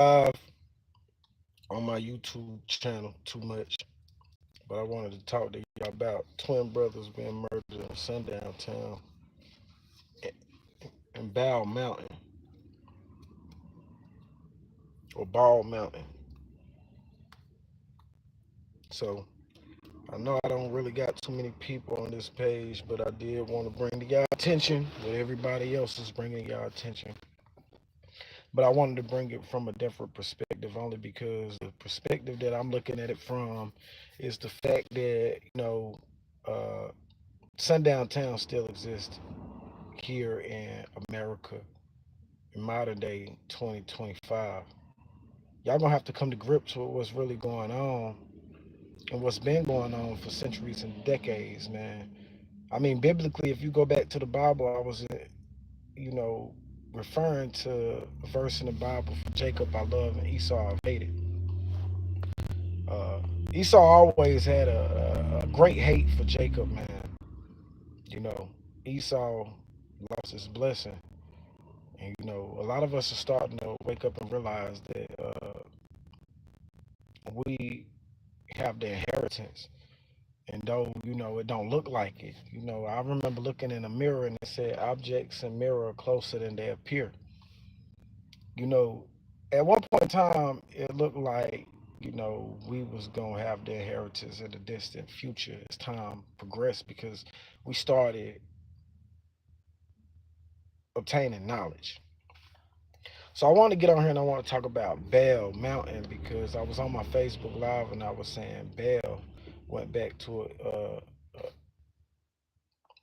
Live on my YouTube channel too much, but I wanted to talk to y'all about twin brothers being murdered in Sundown Town and Bow Mountain or Ball Mountain. So I know I don't really got too many people on this page, but I did want to bring to y'all attention what everybody else is bringing y'all attention. But I wanted to bring it from a different perspective, only because the perspective that I'm looking at it from is the fact that uh, sundown town still exists here in America in modern day 2025. Y'all gonna have to come to grips with what's really going on and what's been going on for centuries and decades, man. I mean, biblically, if you go back to the Bible, I was, you know, referring to a verse in the Bible for Jacob I love and Esau I hated. Uh, Esau always had a great hate for Jacob, man. You know, Esau lost his blessing. And, a lot of us are starting to wake up and realize that we have the inheritance. And though, it don't look like it. I remember looking in a mirror and it said objects in mirror are closer than they appear. You know, at one point in time, it looked like, we was going to have the inheritance in the distant future as time progressed because we started obtaining knowledge. So I want to get on here and I want to talk about Bell Mountain because I was on my Facebook Live and I was saying Bell went back to a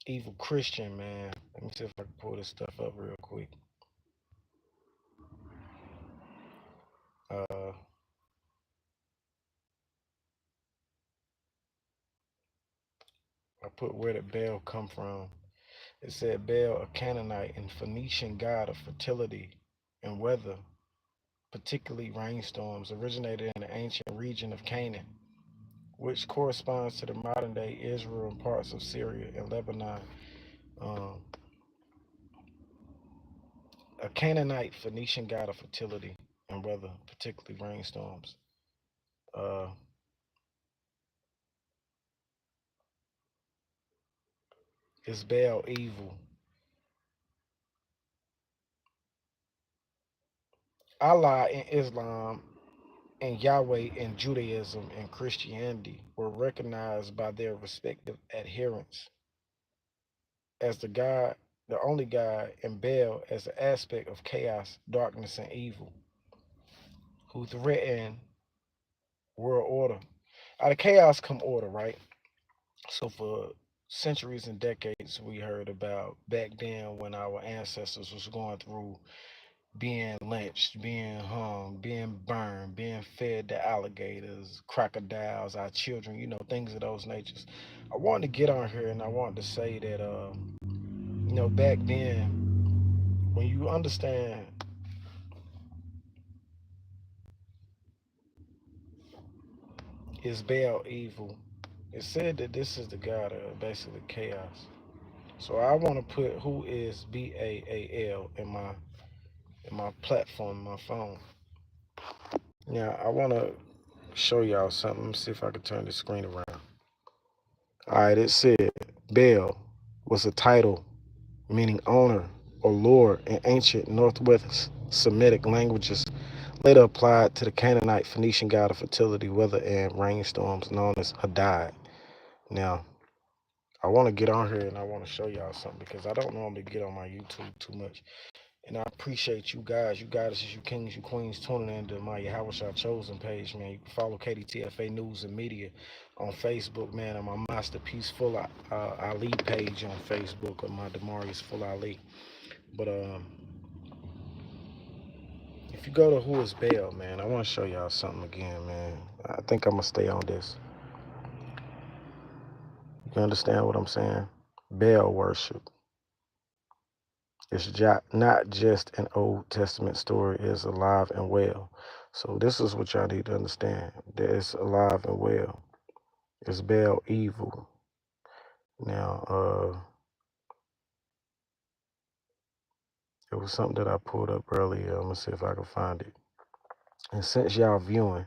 evil Christian, man. Let me see if I can pull this stuff up real quick. Uh, I put where did Baal come from. It said Baal, a Canaanite and Phoenician god of fertility and weather, particularly rainstorms, originated in the ancient region of Canaan, which corresponds to the modern day Israel and parts of Syria and Lebanon. Um, a Canaanite Phoenician god of fertility and weather, particularly rainstorms. Uh, is Baal evil? Allah in Islam and Yahweh in Judaism and Christianity were recognized by their respective adherents as the only God, and Baal as an aspect of chaos, darkness, and evil, who threaten world order. Out of chaos come order, right? So for centuries and decades, we heard about back then when our ancestors was going through being lynched, being hung, being burned, being fed to alligators, crocodiles, our children, things of those natures. I wanted to get on here and I wanted to say that, back then, when you understand is Baal evil, it said that this is the God of basically chaos. So I want to put who is Baal in my platform, my phone. Now I want to show y'all something. Let me see if I can turn the screen around. All right, it said Baal was a title meaning owner or lord in ancient Northwest Semitic languages, later applied to the Canaanite Phoenician god of fertility, weather, and rainstorms known as Hadad. Now, I want to get on here and I want to show y'all something because I don't normally get on my YouTube too much. And I appreciate you guys, you kings, you queens, tuning into my Yahweh Chosen page, man. You can follow KDTFA News and Media on Facebook, man, and my Masterpiece Full Ali page on Facebook, or my Demarius Full Ali. But if you go to Who is Baal, man, I want to show y'all something again, man. I think I'm going to stay on this. You understand what I'm saying? Baal worship. It's not just an Old Testament story, it's alive and well. So this is what y'all need to understand. That it's alive and well. It's Baal evil. Now, it was something that I pulled up earlier. I'm gonna see if I can find it. And since y'all viewing,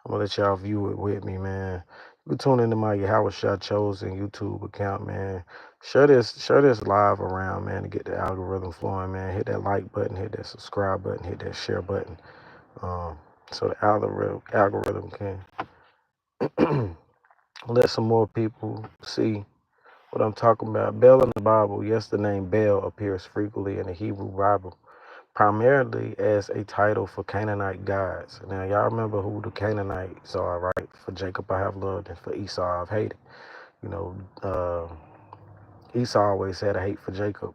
I'm gonna let y'all view it with me, man. You can tune into my Howard Shot Chosen YouTube account, man. Share this live around, man, to get the algorithm flowing, man. Hit that like button, hit that subscribe button, hit that share button, um, so the algorithm can let some more people see what I'm talking about. Bel in the Bible, yes, the name Bel appears frequently in the Hebrew Bible, primarily as a title for Canaanite gods. Now, y'all remember who the Canaanites are, right? For Jacob I have loved, and for Esau I've hated. You know, Esau always had a hate for Jacob.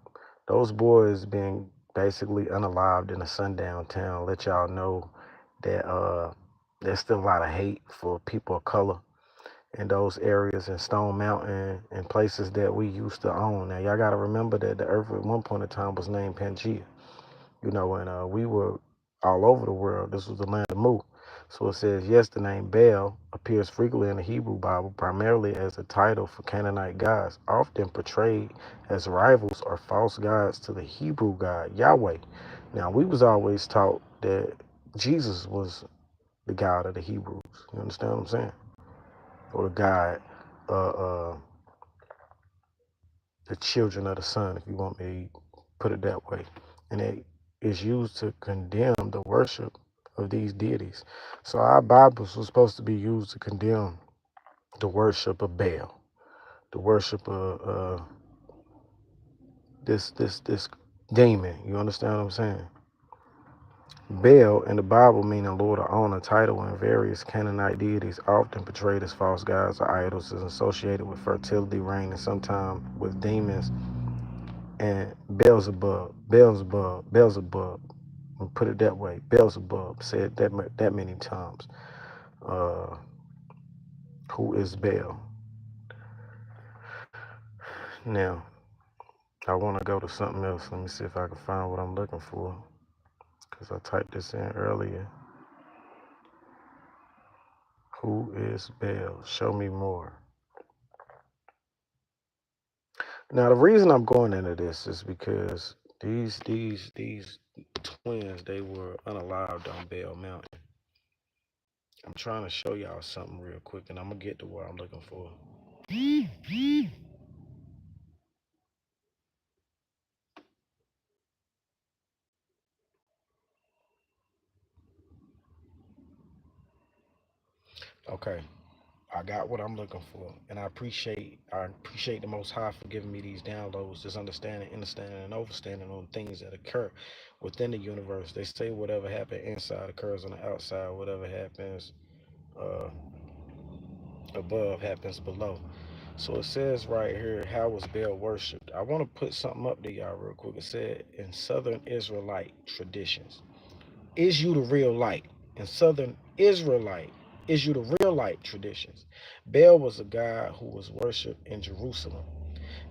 Those boys being basically unalived in a sundown town let y'all know that there's still a lot of hate for people of color in those areas in Stone Mountain and places that we used to own. Now, y'all got to remember that the earth at one point in time was named Pangea. You know, and we were all over the world. This was the land of Mu. So it says, yes, the name Baal appears frequently in the Hebrew Bible, primarily as a title for Canaanite gods, often portrayed as rivals or false gods to the Hebrew God, Yahweh. Now, we was always taught that Jesus was the God of the Hebrews. You understand what I'm saying? Or the God, uh, uh, the children of the sun, if you want me to put it that way. And it is used to condemn the worship of these deities. So our Bibles were supposed to be used to condemn the worship of Baal, the worship of this demon. You understand what I'm saying? Baal in the Bible meaning Lord or owner, title, and various Canaanite deities often portrayed as false gods or idols is associated with fertility, rain, and sometimes with demons and Beelzebub, and put it that way, Beelzebub said that many times. Uh, who is Baal? Now, I want to go to something else. Let me see if I can find what I'm looking for, because I typed this in earlier. Who is Baal? Show me more. Now, the reason I'm going into this is because these twins, they were unalived on Baal Mountain. I'm trying to show y'all something real quick, and I'm gonna get to what I'm looking for. Okay, I got what I'm looking for, and I appreciate the Most High for giving me these downloads, this understanding, and overstanding on things that occur within the universe. They say whatever happened inside occurs on the outside. Whatever happens uh, above happens below. So it says right here, how was Baal worshipped? I want to put something up to y'all real quick. It said in Southern Israelite traditions, is you the real light? In Southern Israelite, is you the real light traditions? Baal was a god who was worshipped in Jerusalem.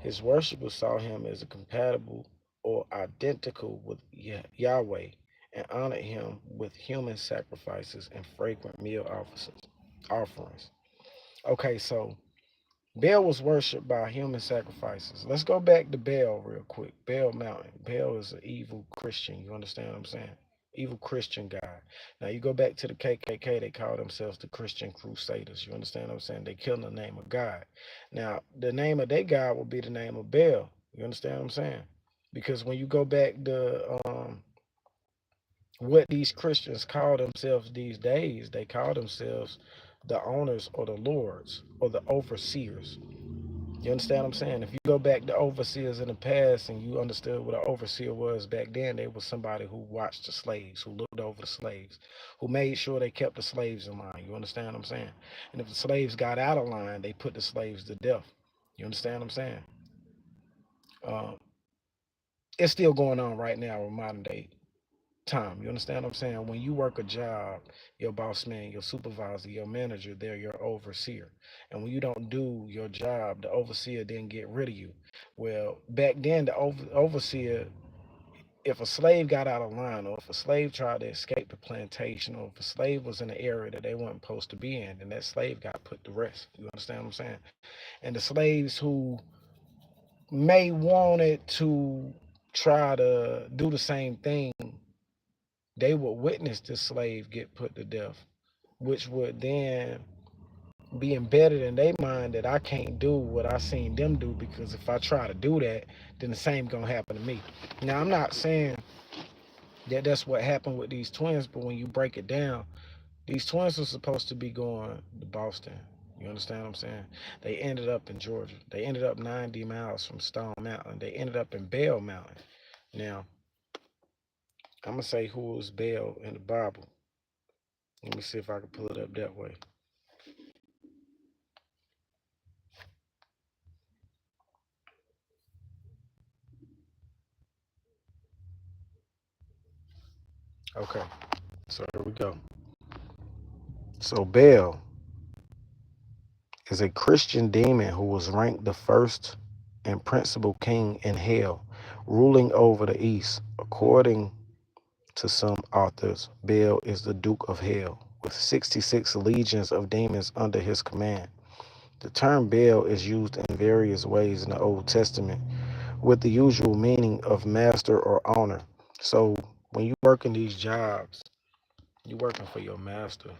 His worshippers saw him as a compatible or identical with Yahweh and honored him with human sacrifices and fragrant meal offerings. Okay, so Baal was worshipped by human sacrifices. Let's go back to Baal real quick. Baal Mountain. Baal is an evil Christian. You understand what I'm saying? Evil Christian guy. Now you go back to the KKK, they call themselves the Christian Crusaders. You understand what I'm saying? They kill in the name of God. Now, the name of their God will be the name of Baal. You understand what I'm saying? Because when you go back to what these Christians call themselves these days, they call themselves the owners or the lords or the overseers. You understand what I'm saying? If you go back to overseers in the past and you understood what an overseer was back then, they was somebody who watched the slaves, who looked over the slaves, who made sure they kept the slaves in line. You understand what I'm saying? And if the slaves got out of line, they put the slaves to death. You understand what I'm saying? Um, it's still going on right now in modern day time. You understand what I'm saying? When you work a job, your boss man, your supervisor, your manager, they're your overseer. And when you don't do your job, the overseer then get rid of you. Well, back then, the overseer, if a slave got out of line, or if a slave tried to escape the plantation, or if a slave was in an area that they weren't supposed to be in, then that slave got put to rest. You understand what I'm saying? And the slaves who may wanted to try to do the same thing they would witness this slave get put to death, which would then be embedded in their mind that I can't do what I seen them do, because if I try to do that, then the same gonna happen to me. Now I'm not saying that that's what happened with these twins, but when you break it down, these twins were supposed to be going to Boston. You understand what I'm saying? They ended up in Georgia. They ended up 90 miles from Stone Mountain. They ended up in Bell Mountain. Now, I'm going to say who was Bell in the Bible. Let me see if I can pull it up that way. Okay, so here we go. So, Bel is a Christian demon who was ranked the first and principal king in hell, ruling over the east. According to some authors, Bel is the Duke of Hell, with 66 legions of demons under his command. The term Bel is used in various ways in the Old Testament, with the usual meaning of master or owner. So when you work in these jobs, you're working for your master.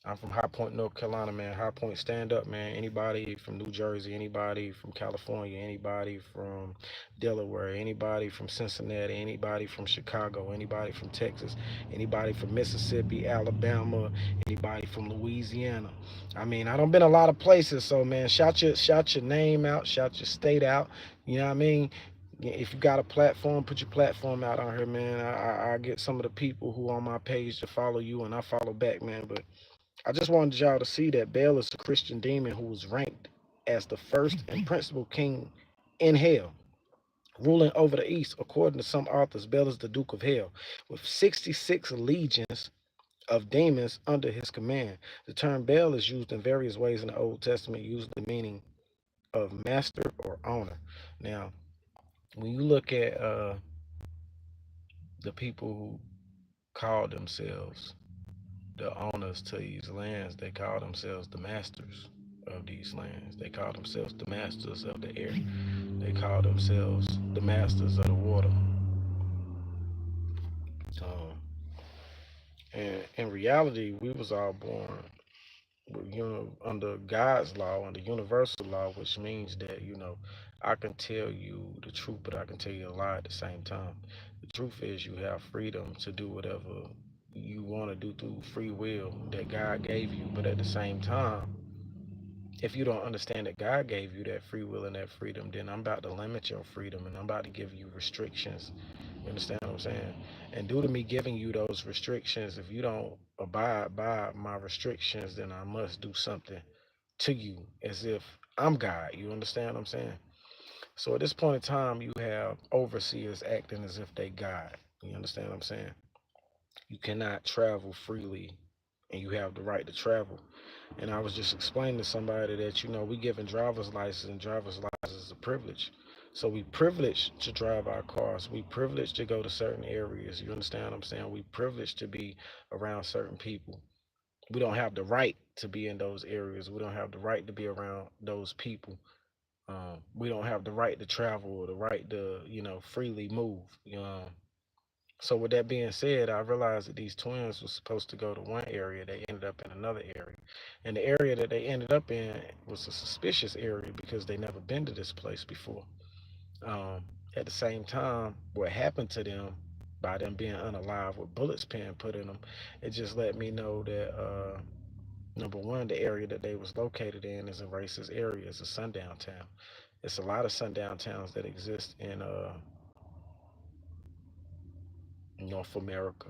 I'm from High Point, North Carolina, man. High Point, stand up, man. Anybody from New Jersey, anybody from California, anybody from Delaware, anybody from Cincinnati, anybody from Chicago, anybody from Texas, anybody from Mississippi, Alabama, anybody from Louisiana. I mean, I don't been a lot of places, so man, shout your name out, shout your state out. You know what I mean? If you got a platform, put your platform out on here, man. I get some of the people who on my page to follow you, and I follow back, man. But I just wanted y'all to see that Bel is a Christian demon who was ranked as the first and principal king in hell, ruling over the east. According to some authors, Bel is the Duke of Hell, with 66 legions of demons under his command. The term Bel is used in various ways in the Old Testament, using the meaning of master or owner. Now, when you look at the people who call themselves the owners to these lands, they call themselves the masters of these lands. They call themselves the masters of the air. They call themselves the masters of the water. Um, and in reality, we was all born, under God's law, under universal law, which means that I can tell you the truth, but I can tell you a lie at the same time. The truth is, you have freedom to do whatever you want to do through free will that God gave you, but at the same time, if you don't understand that God gave you that free will and that freedom, then I'm about to limit your freedom and I'm about to give you restrictions. You understand what I'm saying? And due to me giving you those restrictions, if you don't abide by my restrictions, then I must do something to you as if I'm God. You understand what I'm saying? So at this point in time, you have overseers acting as if they God. You understand what I'm saying? You cannot travel freely and you have the right to travel. And I was just explaining to somebody that, we given driver's license, and driver's license is a privilege. So we privileged to drive our cars. We privileged to go to certain areas. You understand what I'm saying? We privileged to be around certain people. We don't have the right to be in those areas. We don't have the right to be around those people. We don't have the right to travel or the right to, freely move. So with that being said, I realized that these twins were supposed to go to one area. They ended up in another area. And the area that they ended up in was a suspicious area because they never been to this place before. At the same time, what happened to them by them being unalive with bullets being put in them, it just let me know that number one, the area that they was located in is a racist area. It's a sundown town. It's a lot of sundown towns that exist in North America,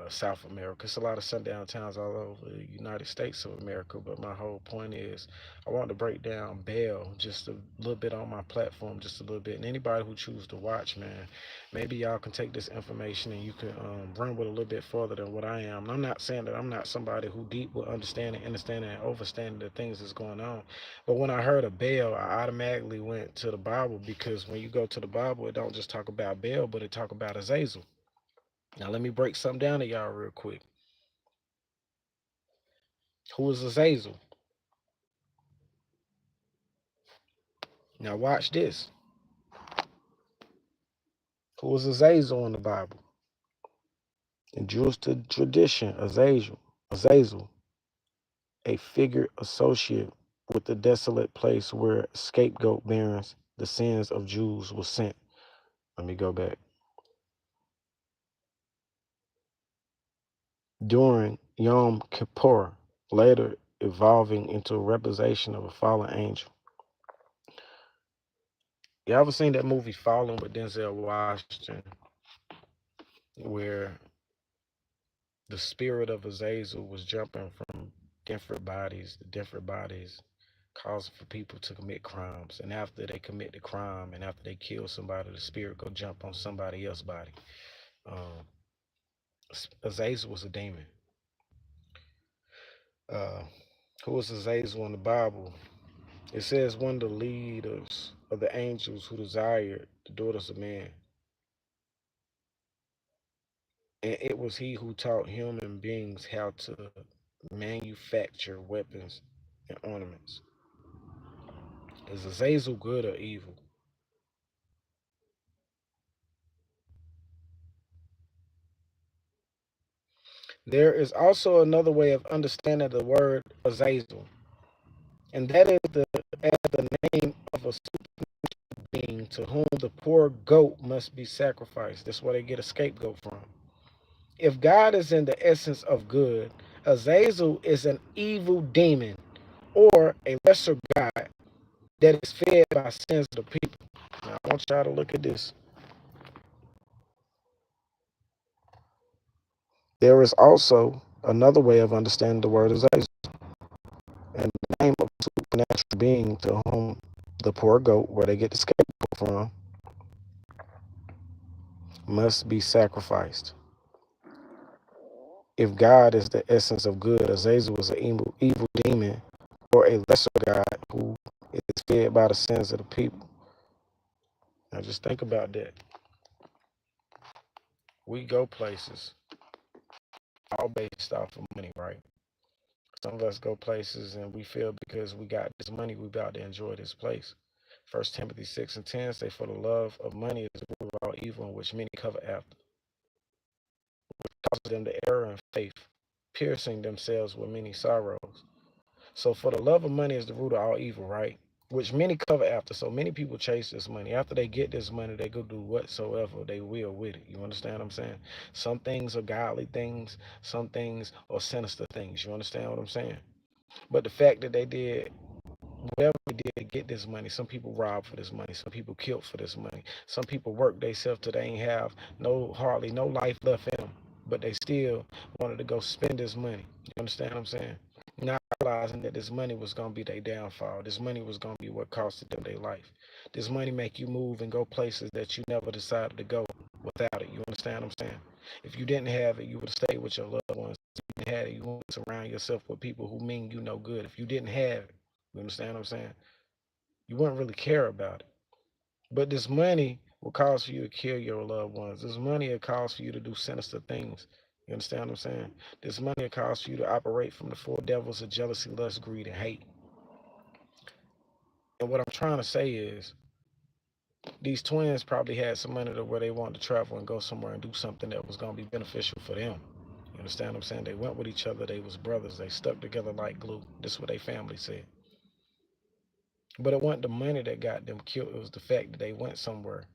South America. It's a lot of sundown towns all over the United States of America. But my whole point is, I want to break down Bell just a little bit on my platform, just a little bit. And anybody who chooses to watch, man, maybe y'all can take this information and you can run with it a little bit further than what I am. And I'm not saying that I'm not somebody who deep with understanding, and overstanding the things that's going on. But when I heard of Bell, I automatically went to the Bible, because when you go to the Bible, it don't just talk about Bell, but it talk about Azazel. Now let me break something down to y'all real quick. Who is Azazel? Now watch this. Who is Azazel in the Bible? In Jewish tradition, Azazel, a figure associated with the desolate place where scapegoat bearing the sins of Jews was sent. Let me go back. During Yom Kippur, later evolving into a representation of a fallen angel. You ever seen that movie Fallen with Denzel Washington, where the spirit of Azazel was jumping from different bodies to different bodies, causing for people to commit crimes. And after they commit the crime and after they kill somebody, the spirit go jump on somebody else's body. Um, Azazel was a demon. Uh, who was Azazel in the Bible? It says one of the leaders of the angels who desired the daughters of man. And it was he who taught human beings how to manufacture weapons and ornaments. Is Azazel good or evil? There is also another way of understanding the word Azazel, and that is the name of a being to whom the poor goat must be sacrificed. That's where they get a scapegoat from. If God is in the essence of good, Azazel is an evil demon or a lesser god that is fed by sins of the people. Now, I want y'all to look at this. There is also another way of understanding the word Azazel, and the name of a supernatural being to whom the poor goat, where they get the scapegoat from, must be sacrificed. If God is the essence of good, Azazel is an evil demon or a lesser god who is fed by the sins of the people. Now just think about that. We go places all based off of money, right? Some of us go places and we feel because we got this money, we about to enjoy this place. First Timothy 6:10 say, for the love of money is the root of all evil, in which many cover after, causes them to err in faith, piercing themselves with many sorrows. So for the love of money is the root of all evil, right? Which many cover after. So many people chase this money. After they get this money, they go do whatsoever they will with it. You understand what I'm saying? Some things are godly things, some things are sinister things. You understand what I'm saying? But the fact that they did whatever they did to get this money, some people robbed for this money, some people killed for this money, some people worked themselves till they ain't have hardly no life left in them, but they still wanted to go spend this money. You understand what I'm saying? Not realizing that this money was gonna be their downfall. This money was gonna be what costed them their life. This money make you move and go places that you never decided to go without it. You understand what I'm saying? If you didn't have it, you would have stayed with your loved ones. If you didn't have it, you would surround yourself with people who mean you no good. If you didn't have it, you understand what I'm saying? You wouldn't really care about it. But this money will cause for you to kill your loved ones. This money will cause for you to do sinister things. You understand what I'm saying? This money will cause for you to operate from the four devils of jealousy, lust, greed, and hate. And what I'm trying to say is these twins probably had some money to where they wanted to travel and go somewhere and do something that was going to be beneficial for them. You understand what I'm saying? They went with each other. They was brothers. They stuck together like glue. This is what their family said. But it wasn't the money that got them killed. It was the fact that they went somewhere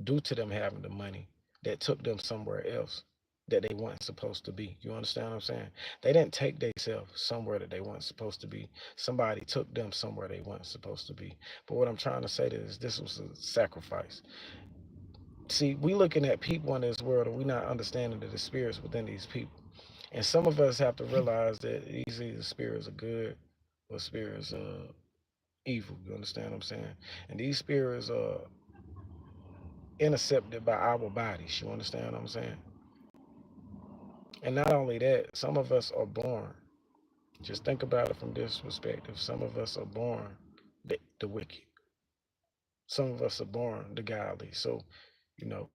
due to them having the money that took them somewhere else that they weren't supposed to be. You understand what I'm saying? They didn't take themselves somewhere that they weren't supposed to be. Somebody took them somewhere they weren't supposed to be. But what I'm trying to say is this was a sacrifice. See, we looking at people in this world and we not understanding the spirits within these people. And some of us have to realize that these either spirits are good or spirits are evil. You understand what I'm saying? And these spirits are intercepted by our bodies. You understand what I'm saying? And not only that, some of us are born. Just think about it from this perspective. Some of us are born the wicked. Some of us are born the godly. So, you know,